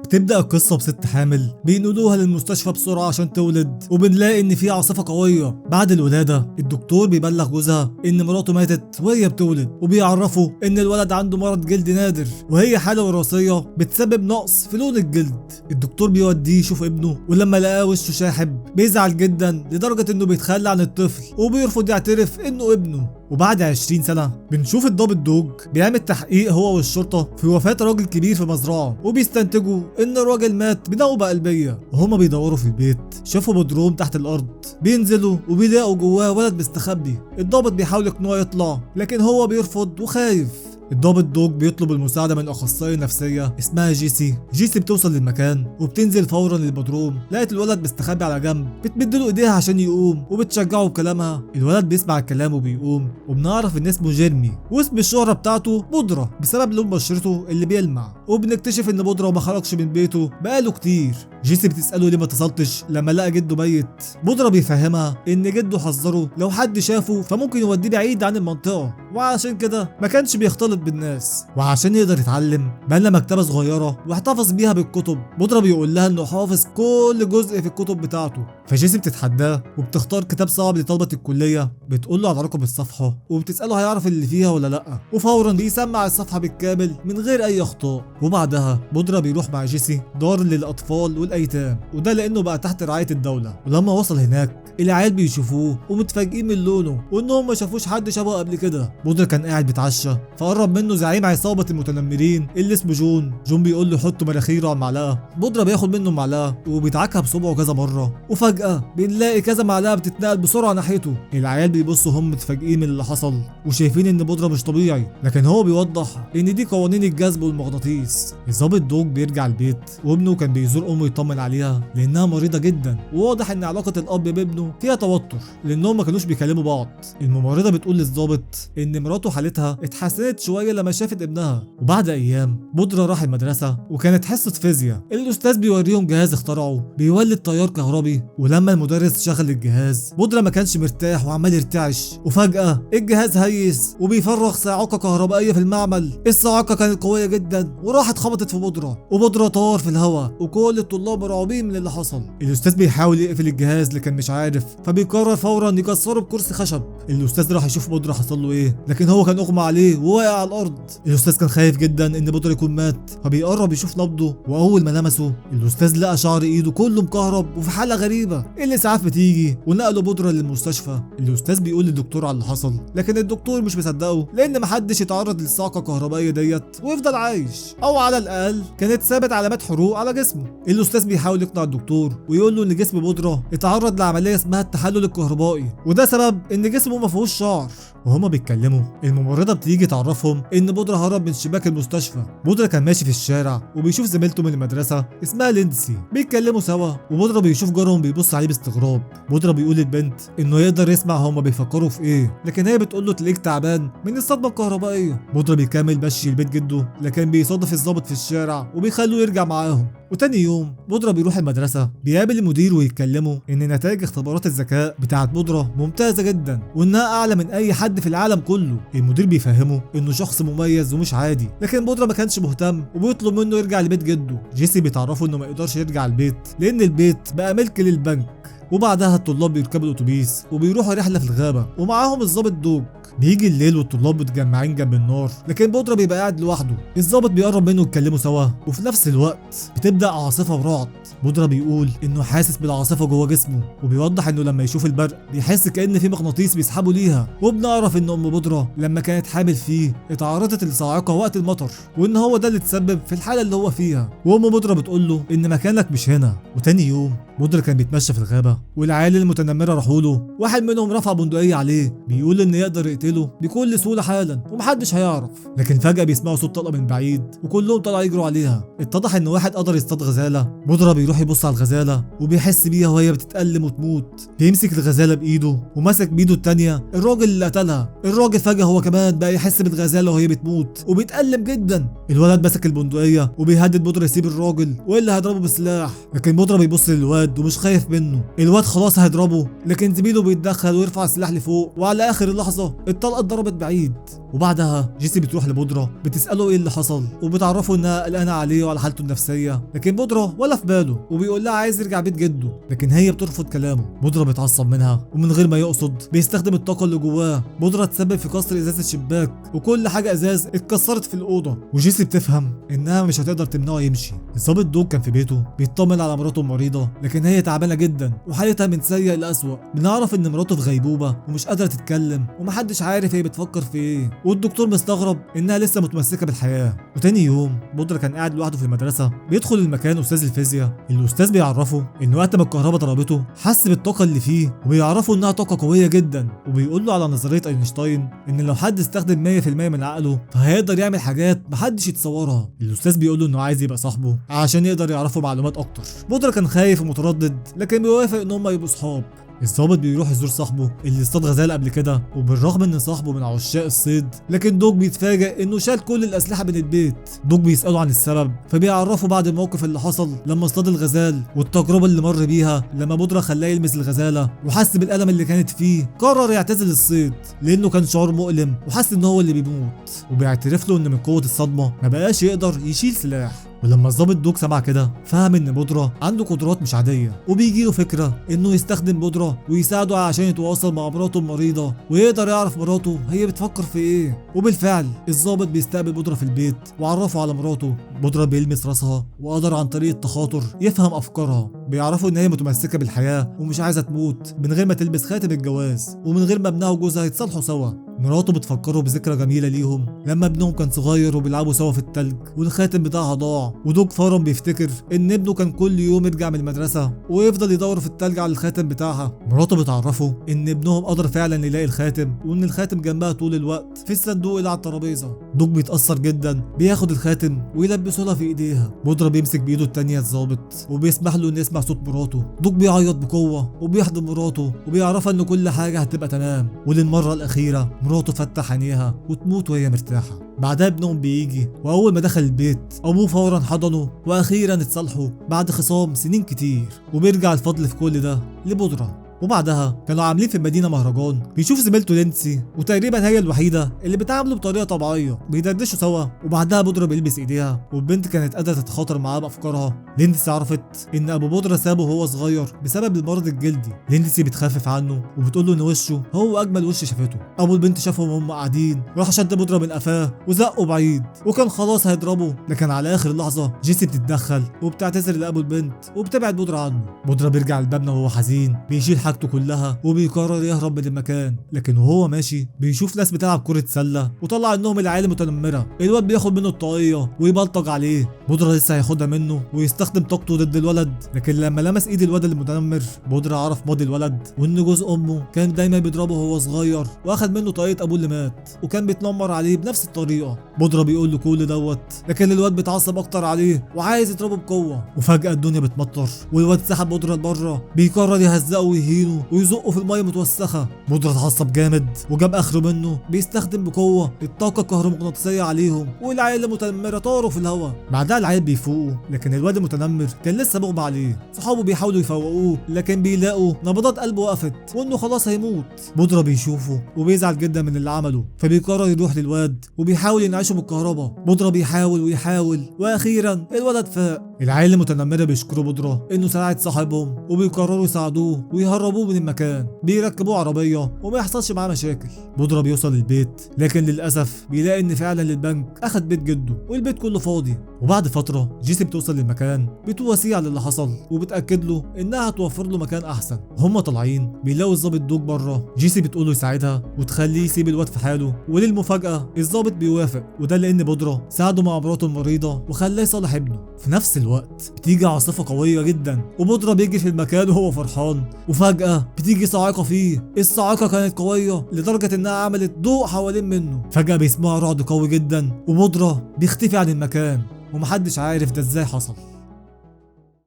بتبدأ القصة بست حامل بينقلوها للمستشفى بسرعة عشان تولد، وبنلاقي إن في عاصفة قوية. بعد الولادة الدكتور بيبلغ جوزها إن مراته ماتت وهي بتولد، وبيعرفوا إن الولد عنده مرض جلدي نادر وهي حالة وراثية بتسبب نقص في لون الجلد. الدكتور بيوديه يشوف ابنه، ولما لقاه وشه شاحب بيزعل جدا لدرجة إنه بيتخلى عن الطفل وبيرفض يعترف إنه ابنه. وبعد 20 سنة بنشوف الضابط دوج بيعمل تحقيق هو والشرطة في وفاة راجل كبير في مزرعة، وبيستنتجوا ان الراجل مات بنوبة قلبية. وهما بيدوروا في البيت شافوا بدروم تحت الارض، بينزلوا وبيلاقوا جواه ولد مستخبي. الضابط بيحاول يقنعه يطلع لكن هو بيرفض وخايف. الضابط دوج بيطلب المساعدة من أخصائية نفسية اسمها جيسي. جيسي بتوصل للمكان وبتنزل فورا للبدروم، لقت الولد مستخبي على جنب، بتمدله ايديها عشان يقوم وبتشجعه بكلامها. الولد بيسمع الكلام وبيقوم، وبنعرف ان اسمه جيرمي، واسم الشهرة بتاعته بودرة بسبب لون بشرته اللي بيلمع. وبنكتشف ان بودرة ما خرجش من بيته بقاله كتير. جيسي بتسأله ليه ما اتصلتش لما لقى جده ميت. بودرة بيفهمها ان جده حذره لو حد شافه فممكن يوديه بعيد عن المنطقة، وعشان كده ما كانش بيختلط بالناس. وعشان يقدر يتعلم بنى مكتبة صغيرة واحتفظ بيها بالكتب. بودرة بيقول لها انه حافظ كل جزء في الكتب بتاعته، فجيسي بتتحداه وبتختار كتاب صعب لطلبة الكلية. بتقول له على رقم الصفحة وبتسأله هيعرف اللي فيها ولا لا، وفورا بيسمع الصفحة بالكامل من غير اي اخطاء. وبعدها بودرة بيروح مع جيسي دار للاطفال والايتام، وده لانه بقى تحت رعاية الدولة. ولما وصل هناك العيال بيشوفوه ومتفاجئين من لونه وانهم ما شافوش حد شبهه قبل كده. بودرة كان قاعد بيتعشى فقرب منه زعيم عصابة المتنمرين اللي اسمه جون. جون بيقول له حط مناخيره على المعلقة. بودرة بياخد منه المعلقة وبيتعكها بصبعه كذا مرة، وفجأة بنلاقي كذا معلقة بتتنقل بسرعة ناحيته. العيال بيبصوا هم متفاجئين من اللي حصل وشايفين ان بودرة مش طبيعي، لكن هو بيوضح ان دي قوانين الجذب والمغناطيس. الضابط دوج بيرجع البيت وابنه كان بيزور امه يطمن عليها لانها مريضة جدا، وواضح ان علاقة الاب بابنه فيها توتر لانهم ما كانوش بيكلموا بعض. الممرضة بتقول للضابط ان مراته حالتها اتحسنت شوية لما شافت ابنها. وبعد ايام بودرة راح المدرسة وكانت حصة فيزياء. الاستاذ بيوريهم جهاز اخترعه بيولد تيار كهربي، ولما المدرس شغل الجهاز بودرة ما كانش مرتاح وعمال يرتعش، وفجأة الجهاز هيس وبيفرغ صاعقة كهربائية في المعمل. الصاعقة كانت قوية جدا وراحت خبطت في بودرة، وبودرة طار في الهواء وكل الطلاب مرعوبين من اللي حصل. الاستاذ بيحاول يقفل الجهاز لكن مش عارف، فبيقرر فورا يكسره بكرسي خشب. الاستاذ راح يشوف بودرة حصل له ايه، لكن هو كان اغمى عليه وواقع على الارض. الاستاذ كان خايف جدا ان بودرة يكون مات، فبيقرب يشوف نبضه، واول ما لمسه الاستاذ لقى شعر ايده كله مكهرب وفي حالة غريبة. الاسعاف بتيجي ونقلوا بودرة للمستشفى. الاستاذ بيقول للدكتور على اللي حصل، لكن الدكتور مش مصدقه لان محدش يتعرض للصاعقة الكهربائية ديت ويفضل عايش، او على الاقل كانت ثابت علامات حروق على جسمه. الاستاذ بيحاول يقنع الدكتور ويقول له ان جسم بودرة اتعرض لعملية اسمها التحلل الكهربائي، وده سبب ان جسمه ما فيهوش شعر. وهما بيتكلموا الممرضة بتيجي تعرفهم ان بودرة هرب من شباك المستشفى. بودرة كان ماشي في الشارع وبيشوف زميلته من المدرسة اسمها ليندسي بيتكلموا سوا، وبودرة بيشوف جارهم بيبص عليه باستغراب. بودرة بيقول للبنت انه يقدر يسمع هما بيفكروا في ايه، لكن هي بتقول له تلاقيك تعبان من الصدمة الكهربائية. بودرة بيكمل مشي لبيت جده، لكن بيصادف الضابط في الشارع وبيخلوه يرجع معاهم. وتاني يوم بودرة بيروح المدرسة بيقابل المدير ويتكلموا ان نتائج اختبارات الذكاء بتاعت بودرة ممتازة جدا وانها اعلى من اي حد في العالم كله. المدير بيفهمه انه شخص مميز ومش عادي، لكن بودرة ما كانش مهتم وبيطلب منه يرجع لبيت جده. جيسي بيتعرفوا انه ما يقدرش يرجع البيت لان البيت بقى ملك للبنك. وبعدها الطلاب بيركبوا الاتوبيس وبيروحوا رحله في الغابه ومعاهم الضابط دوج. بيجي الليل والطلاب متجمعين جنب النار، لكن بودرة بيبقى قاعد لوحده. الضابط بيقرب منه يتكلموا سوا، وفي نفس الوقت بتبدا عاصفه ورعد. بودرة بيقول انه حاسس بالعاصفه جوه جسمه، وبيوضح انه لما يشوف البرق بيحس كأن في مغناطيس بيسحبه ليها. وبنعرف ان ام بودرة لما كانت حامل فيه اتعرضت للصاعقه وقت المطر، وان هو ده اللي تسبب في الحاله اللي هو فيها. وام بودرة بتقول له ان مكانك مش هنا. وتاني يوم بودرة كان بيتمشى في الغابه والعيال المتنمره راحوا له. واحد منهم رفع بندقيه عليه بيقول ان يقدر يقتله بكل سهوله حالا ومحدش هيعرف، لكن فجاه بيسمعوا صوت طلقه من بعيد وكلهم طلعوا يجروا عليها. اتضح ان واحد قدر يصطاد غزاله. بودرة بيروح يبص على الغزاله وبيحس بيها وهي بتتألم وتموت. بيمسك الغزاله بايده ومسك بايده التانيه الراجل اللي قتلها. الراجل فجاه هو كمان بقى يحس بالغزاله وهي بتموت وبيتألم جدا. الولد مسك البندقيه وبيهدد بودرة يسيب الراجل والا هيضربه بالسلاح، لكن بودرة بيبص للواد ومش خايف منه. الواد خلاص هيضربه، لكن زميله بيتدخل ويرفع السلاح لفوق، وعلى اخر اللحظه الطلقه اتضربت بعيد. وبعدها جيسي بتروح لبودرة بتساله ايه اللي حصل، وبتعرفه انها قلقانه عليه وعلى حالته النفسيه، لكن بودرة ولا في باله وبيقول لها عايز يرجع بيت جده، لكن هي بترفض كلامه. بودرة بيتعصب منها ومن غير ما يقصد بيستخدم الطاقه اللي جواه. بودرة تسبب في كسر ازاز الشباك وكل حاجه ازاز اتكسرت في الاوضه، وجيسي بتفهم انها مش هتقدر تمنعه يمشي. الظابط دوج كان في بيته بيطمن على مراته المريضه، لكن هي تعبانه جدا وحالتها من سيء لأسوأ. بنعرف ان مراته في غيبوبه ومش قادره تتكلم ومحدش عارف هي بتفكر في ايه، والدكتور مستغرب انها لسه متمسكه بالحياه. وتاني يوم بودرة كان قاعد لوحده في المدرسه، بيدخل المكان استاذ الفيزياء. الاستاذ بيعرفه ان وقت ما الكهرباء ضربته حس بالطاقه اللي فيه، وبيعرفه انها طاقه قويه جدا، وبيقول له على نظريه اينشتاين ان لو حد استخدم 100% من عقله فهيقدر يعمل حاجات محدش يتصورها. الاستاذ بيقول له انه عايز يبقى صاحبه عشان يقدر يعرفوا معلومات اكتر. بودرة كان خايف ومتردد لكن بيوافق ان هم يبقوا صحاب. الظابط بيروح يزور صاحبه اللي اصطاد غزال قبل كده، وبالرغم ان صاحبه من عشاق الصيد لكن دوج بيتفاجئ انه شال كل الاسلحه من البيت. دوج بيساله عن السبب فبيعرفه بعد الموقف اللي حصل لما اصطاد الغزال والتجربه اللي مر بيها لما بودرة خلاه يلمس الغزاله وحس بالالم اللي كانت فيه. قرر يعتزل الصيد لانه كان شعور مؤلم وحس ان هو اللي بيموت، وبيعترف له ان من قوه الصدمه ما بقاش يقدر يشيل سلاح. ولما الظابط دوج سمع كده فهم ان بودرة عنده قدرات مش عاديه، وبيجيله فكره انه يستخدم بودرة ويساعده عشان يتواصل مع مراته المريضه ويقدر يعرف مراته هي بتفكر في ايه. وبالفعل الظابط بيستقبل بودرة في البيت وعرفه على مراته. بودرة بيلمس راسها وقدر عن طريق التخاطر يفهم افكارها. بيعرفوا ان هي متمسكه بالحياه ومش عايزه تموت من غير ما تلبس خاتم الجواز، ومن غير ما ابنها وجوزها يتصالحوا سوا. مراته بتفكره بذكرى جميله ليهم لما ابنهم كان صغير وبيلعبوا سوا في التلج والخاتم بتاعها ضاع. ودوج فورا بيفتكر ان ابنه كان كل يوم يرجع من المدرسه ويفضل يدور في التلج على الخاتم بتاعها. مراته بتعرفه ان ابنهم قدر فعلا يلاقي الخاتم، وان الخاتم جنبها طول الوقت في الصندوق اللي على الترابيزه. دوج بيتاثر جدا، بياخد الخاتم ويلبسه لها في ايديها. بودرة بيمسك بايده التانيه الظابط وبيسمح له انه يسمع صوت مراته. دوج بيعيط بقوه وبيحضن مراته وبيعرفها ان كل حاجه هتبقى تمام، وللمره الاخيره مراته فتح عينيها وتموت وهي مرتاحه. بعدها ابنهم بيجي، واول ما دخل البيت ابوه فورا حضنه واخيرا اتصالحوا بعد خصام سنين كتير. وبيرجع الفضل في كل ده لبودرة. وبعدها كانوا عاملين في المدينه مهرجان، بيشوف زميلته لينسي وتقريبا هي الوحيده اللي بتعامله بطريقه طبيعيه، بيدردشوا سوا. وبعدها بودرة بيلبس ايديها والبنت كانت قادره تتخاطر معاه بافكارها. لينسي عرفت ان ابو بودرة سابه وهو صغير بسبب المرض الجلدي. لينسي بتخفف عنه وبتقول له ان وشه هو اجمل وش شافته. ابو البنت شافهم وهم قاعدين راح شد بودرة من قفاه وزقه بعيد وكان خلاص هيضربه، لكن على اخر لحظه جيسي بتتدخل وبتعتذر لابو البنت وبتبعد بودرة عنه. بودرة بيرجع المبنى وهو حزين، بيشيل حاجته كلها وبيقرر يهرب من المكان. لكن وهو ماشي بيشوف ناس بتلعب كرة سلة وطلع انهم العيال المتنمرة. الواد بياخد منه الطاقية ويبلطج عليه. بودرة لسه هياخدها منه ويستخدم طاقته ضد الولد، لكن لما لمس ايد الولد المتنمر بودرة عرف ماضي الولد وان جوز امه كان دايما بيضربه وهو صغير واخد منه طاقية ابوه اللي مات وكان بيتنمر عليه بنفس الطريقة. بودرة بيقول له كل دوت، لكن الواد بيتعصب اكتر عليه وعايز يضربه بقوة. وفجأة الدنيا بتمطر والواد سحب بودرة لبره، بيقرر يهزقه ويهينه ويزقه في الميه متوسخه. بودرة اتعصب جامد وجاب اخره منه، بيستخدم بقوه الطاقه الكهرومغناطيسيه عليهم والعيال المتنمره طاروا في الهواء. بعدها العيال بيفوقوا، لكن الواد المتنمر كان لسه مغمى عليه. صحابه بيحاولوا يفوقوه لكن بيلاقوا نبضات قلبه وقفت وانه خلاص هيموت. بودرة بيشوفه وبيزعل جدا من اللي عمله، فبيقرر يروح للواد وبيحاول ينعشه بالكهرباء. بودرة بيحاول ويحاول واخيرا الولد فاق. العيال المتنمره بيشكروا بودرة انه ساعد صاحبهم وبيقرروا يساعدوه ويهربوه من المكان. بيركبوه عربيه وما يحصلش معاه مشاكل. بودرة بيوصل البيت لكن للاسف بيلاقي ان فعلا البنك اخد بيت جده والبيت كله فاضي. وبعد فتره جيسي بتوصل للمكان بتواسيه على اللي حصل وبتاكد له انها هتوفر له مكان احسن. هم طالعين بيلاقوا الظابط دوج بره. جيسي بتقول له يساعدها وتخليه يسيب الواد في حاله، وللمفاجاه الظابط بيوافق، وده لان بودرة ساعده مع مراته المريضه وخلاه يصالح ابنه. في نفس الوقت بتيجي عاصفه قويه جدا وبودرة بيجي في المكان وهو فرحان، وفجاه بتيجي صاعقه فيه. الصاعقه كانت قويه لدرجه انها عملت ضوء حوالين منه. فجاه بيسمعوا رعد قوي جدا وبودرة بيختفي عن المكان ومحدش عارف ده ازاي حصل.